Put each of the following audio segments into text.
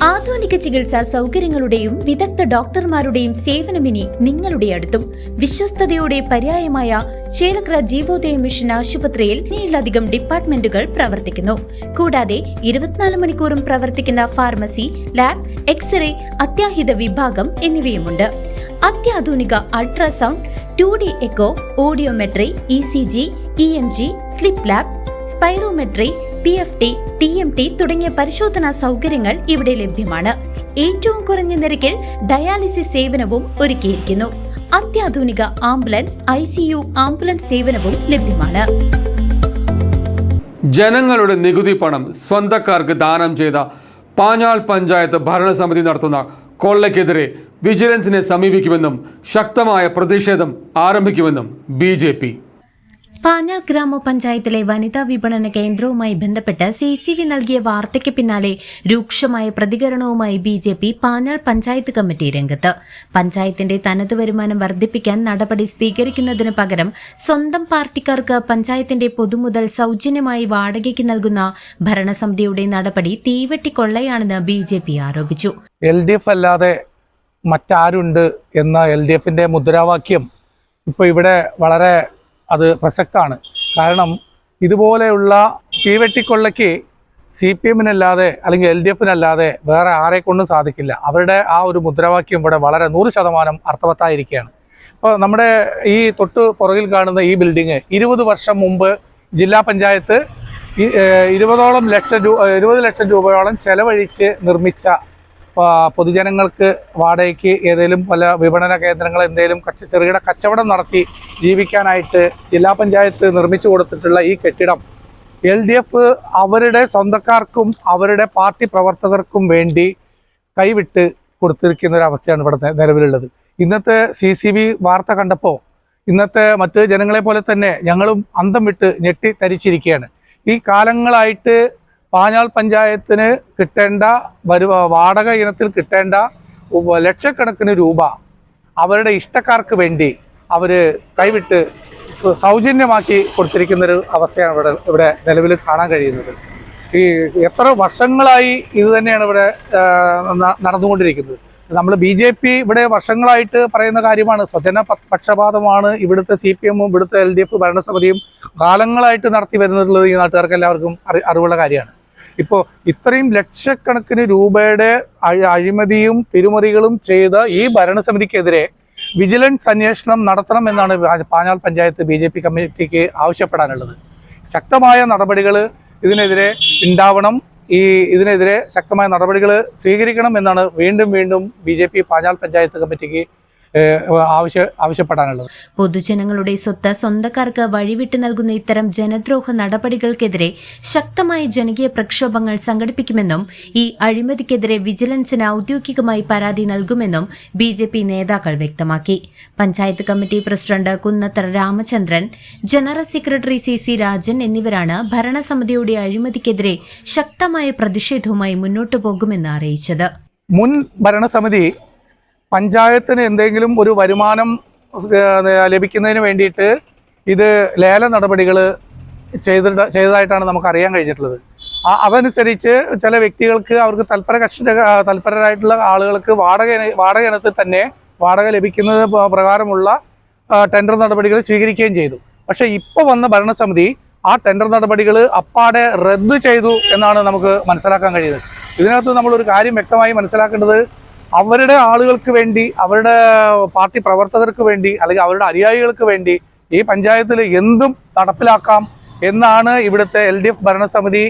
ആധുനിക ചികിത്സാ സൗകര്യങ്ങളുടെയും വിദഗ്ധ ഡോക്ടർമാരുടെയും സേവനമിനി നിങ്ങളുടെ അടുത്തും. വിശ്വസ്തതയുടെ പര്യായമായ ചേലക്കര ജീവോദയ മിഷൻ ആശുപത്രിയിൽ 7ലധികം ഡിപ്പാർട്ട്മെന്റുകൾ പ്രവർത്തിക്കുന്നു. കൂടാതെ 24 മണിക്കൂറും പ്രവർത്തിക്കുന്ന ഫാർമസി, ലാബ്, എക്സ്റേ, അത്യാഹിത വിഭാഗം എന്നിവയുമുണ്ട്. അത്യാധുനിക ultrasound, 2D echo, audiometry, ECG, EMG, sleep lab, spirometry, PFT, TMT തുടങ്ങിയ പരിശോധനാ സൗകര്യങ്ങൾ ഇവിടെ ലഭ്യമാണ്. ഏറ്റവും കുറഞ്ഞ നിരക്കിൽ ഡയാലിസിസ് സേവനവും ഒരുക്കിയിരിക്കുന്നു. അത്യാധുനിക ആംബുലൻസ്, ICU ആംബുലൻസ് സേവനവും ലഭ്യമാണ്. ജനങ്ങളുടെ നികുതി പണം സ്വന്തക്കാർക്ക് ദാനം ചെയ്ത പാഞ്ഞാൾ പഞ്ചായത്ത് ഭരണസമിതി നടത്തുന്ന കൊള്ളയ്ക്കെതിരെ വിജിലൻസിനെ സമീപിക്കുമെന്നും ശക്തമായ പ്രതിഷേധം ആരംഭിക്കുമെന്നും BJP. പാഞ്ഞാൾ ഗ്രാമപഞ്ചായത്തിലെ വനിതാ വിപണന കേന്ദ്രവുമായി ബന്ധപ്പെട്ട് CCV നൽകിയ വാർത്തയ്ക്ക് പിന്നാലെ രൂക്ഷമായ പ്രതികരണവുമായി BJP പാഞ്ഞാൾ പഞ്ചായത്ത് കമ്മിറ്റി രംഗത്ത്. പഞ്ചായത്തിന്റെ തനത് വരുമാനം വർദ്ധിപ്പിക്കാൻ നടപടി സ്വീകരിക്കുന്നതിന് പകരം സ്വന്തം പാർട്ടിക്കാർക്ക് പഞ്ചായത്തിന്റെ പൊതുമുതൽ സൗജന്യമായി വാടകയ്ക്ക് നൽകുന്ന ഭരണസമിതിയുടെ നടപടി തീവെട്ടിക്കൊള്ളയാണെന്ന് BJP ആരോപിച്ചു. LDF അല്ലാതെ മറ്റാരുണ്ട് എന്ന LDFന്റെ മുദ്രാവാക്യം ഇപ്പോൾ ഇവിടെ വളരെ അത് പ്രസക്തമാണ്. കാരണം ഇതുപോലെയുള്ള തീവെട്ടിക്കൊള്ളയ്ക്ക് CPM-നല്ലാതെ അല്ലെങ്കിൽ LDF-നല്ലാതെ വേറെ ആരെക്കൊണ്ടും സാധിക്കില്ല. അവരുടെ ആ ഒരു മുദ്രാവാക്യം ഇവിടെ വളരെ 100% അർത്ഥവത്തായിരിക്കുകയാണ്. അപ്പോൾ നമ്മുടെ ഈ തൊട്ട് പുറകിൽ കാണുന്ന ഈ ബിൽഡിങ് 20 വർഷം മുമ്പ് ജില്ലാ പഞ്ചായത്ത് 20 ലക്ഷം രൂപയോളം ചെലവഴിച്ച് നിർമ്മിച്ച പൊതുജനങ്ങൾക്ക് വാടകയ്ക്ക് ഏതെങ്കിലും പല വിപണന കേന്ദ്രങ്ങൾ എന്തെങ്കിലും ചെറുകിട കച്ചവടം നടത്തി ജീവിക്കാനായിട്ട് ജില്ലാ പഞ്ചായത്ത് നിർമ്മിച്ചു കൊടുത്തിട്ടുള്ള ഈ കെട്ടിടം LDF അവരുടെ സ്വന്തക്കാർക്കും അവരുടെ പാർട്ടി പ്രവർത്തകർക്കും വേണ്ടി കൈവിട്ട് കൊടുത്തിരിക്കുന്ന ഒരു അവസ്ഥയാണ് ഇവിടെ നിലവിലുള്ളത്. ഇന്നത്തെ CCV വാർത്ത കണ്ടപ്പോൾ ഇന്നത്തെ മറ്റ് ജനങ്ങളെ പോലെ തന്നെ ഞങ്ങളും അന്തം വിട്ട് ഞെട്ടി തരിച്ചിരിക്കുകയാണ്. ഈ കാലങ്ങളായിട്ട് പാഞ്ഞാൾ പഞ്ചായത്തിന് കിട്ടേണ്ട വാടക ഇനത്തിൽ കിട്ടേണ്ട ലക്ഷക്കണക്കിന് രൂപ അവരുടെ ഇഷ്ടക്കാർക്ക് വേണ്ടി അവർ കൈവിട്ട് സൗജന്യമാക്കി കൊടുത്തിരിക്കുന്നൊരു അവസ്ഥയാണ് ഇവിടെ നിലവിൽ കാണാൻ കഴിയുന്നത്. ഈ എത്ര വർഷങ്ങളായി ഇത് തന്നെയാണ് ഇവിടെ നടന്നുകൊണ്ടിരിക്കുന്നത്. നമ്മൾ BJP ഇവിടെ വർഷങ്ങളായിട്ട് പറയുന്ന കാര്യമാണ്. സ്വജന പക്ഷപാതമാണ് ഇവിടുത്തെ CPM-ഉം ഇവിടുത്തെ LDF ഭരണസമിതിയും കാലങ്ങളായിട്ട് നടത്തി വരുന്നുള്ളത് ഈ നാട്ടുകാർക്ക് എല്ലാവർക്കും അറിവുള്ള കാര്യമാണ്. ഇപ്പോൾ ഇത്രയും ലക്ഷക്കണക്കിന് രൂപയുടെ അഴിമതിയും തിരിമറികളും ചെയ്ത ഈ ഭരണസമിതിക്കെതിരെ വിജിലൻസ് അന്വേഷണം നടത്തണം എന്നാണ് പാഞ്ഞാൾ പഞ്ചായത്ത് BJP കമ്മിറ്റിക്ക് ആവശ്യപ്പെടാനുള്ളത്. ശക്തമായ നടപടികൾ ഇതിനെതിരെ ഉണ്ടാവണം. ഇതിനെതിരെ ശക്തമായ നടപടികൾ സ്വീകരിക്കണം എന്നാണ് വീണ്ടും BJP പാഞ്ഞാൾ പഞ്ചായത്ത് കമ്മിറ്റിക്ക് ആവശ്യപ്പെടാനുള്ളത്. പൊതുജനങ്ങളുടെ സ്വത്ത് സ്വന്തക്കാർക്ക് വഴിവിട്ട് നൽകുന്ന ഇത്തരം ജനദ്രോഹ നടപടികൾക്കെതിരെ ശക്തമായ ജനകീയ പ്രക്ഷോഭങ്ങൾ സംഘടിപ്പിക്കുമെന്നും ഈ അഴിമതിക്കെതിരെ വിജിലൻസിന് ഔദ്യോഗികമായി പരാതി നൽകുമെന്നും BJP നേതാക്കൾ വ്യക്തമാക്കി. Panchayat committee president Kunnathara Ramachandran, general secretary CC Rajan എന്നിവരാണ് ഭരണസമിതിയുടെ അഴിമതിക്കെതിരെ ശക്തമായ പ്രതിഷേധവുമായി മുന്നോട്ടു പോകുമെന്ന് അറിയിച്ചത്. മുൻ ഭരണസമിതി പഞ്ചായത്തിന് എന്തെങ്കിലും ഒരു വരുമാനം ലഭിക്കുന്നതിന് വേണ്ടിയിട്ട് ഇത് ലേല നടപടികൾ ചെയ്തതായിട്ടാണ് നമുക്ക് അറിയാൻ കഴിഞ്ഞിട്ടുള്ളത്. അതനുസരിച്ച് ചില വ്യക്തികൾക്ക് അവർക്ക് തൽപരരായിട്ടുള്ള ആളുകൾക്ക് വാടക ഇനത്തിൽ തന്നെ വാടക ലഭിക്കുന്നത് പ്രകാരമുള്ള ടെൻഡർ നടപടികൾ സ്വീകരിക്കുകയും ചെയ്തു. പക്ഷേ ഇപ്പോൾ വന്ന ഭരണസമിതി ആ ടെൻഡർ നടപടികൾ അപ്പാടെ റദ്ദ് ചെയ്തു എന്നാണ് നമുക്ക് മനസ്സിലാക്കാൻ കഴിയുന്നത്. ഇതിനകത്ത് നമ്മളൊരു കാര്യം വ്യക്തമായി മനസ്സിലാക്കേണ്ടത്, അവരുടെ ആളുകൾക്ക് വേണ്ടി, അവരുടെ പാർട്ടി പ്രവർത്തകർക്ക് വേണ്ടി അല്ലെങ്കിൽ അവരുടെ അനുയായികൾക്ക് വേണ്ടി ഈ പഞ്ചായത്തിൽ എന്തും നടപ്പിലാക്കാം എന്നാണ് ഇവിടുത്തെ LDF ഭരണസമിതി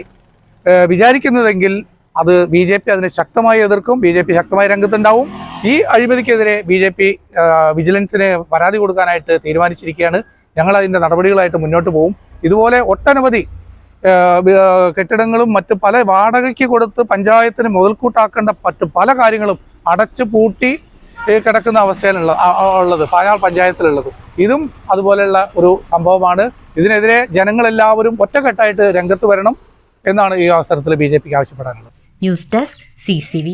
വിചാരിക്കുന്നതെങ്കിൽ അത് BJP അതിനെ ശക്തമായി എതിർക്കും. BJP ശക്തമായ രംഗത്തുണ്ടാവും. ഈ അഴിമതിക്കെതിരെ BJP വിജിലൻസിന് പരാതി കൊടുക്കാനായിട്ട് തീരുമാനിച്ചിരിക്കുകയാണ്. ഞങ്ങൾ അതിൻ്റെ നടപടികളായിട്ട് മുന്നോട്ട് പോകും. ഇതുപോലെ ഒട്ടനവധി കെട്ടിടങ്ങളും മറ്റു പല വാടകയ്ക്ക് കൊടുത്ത് പഞ്ചായത്തിന് മുതൽക്കൂട്ടാക്കേണ്ട മറ്റു പല കാര്യങ്ങളും അടച്ചു പൂട്ടി കിടക്കുന്ന അവസ്ഥയിലുള്ളത് പാഞ്ഞാൾ പഞ്ചായത്തിലുള്ളത്. ഇതും അതുപോലെയുള്ള ഒരു സംഭവമാണ്. ഇതിനെതിരെ ജനങ്ങളെല്ലാവരും ഒറ്റക്കെട്ടായിട്ട് രംഗത്ത് വരണം എന്നാണ് ഈ അവസരത്തിൽ BJPക്ക് ആവശ്യപ്പെടാനുള്ളത്. News desk CCV.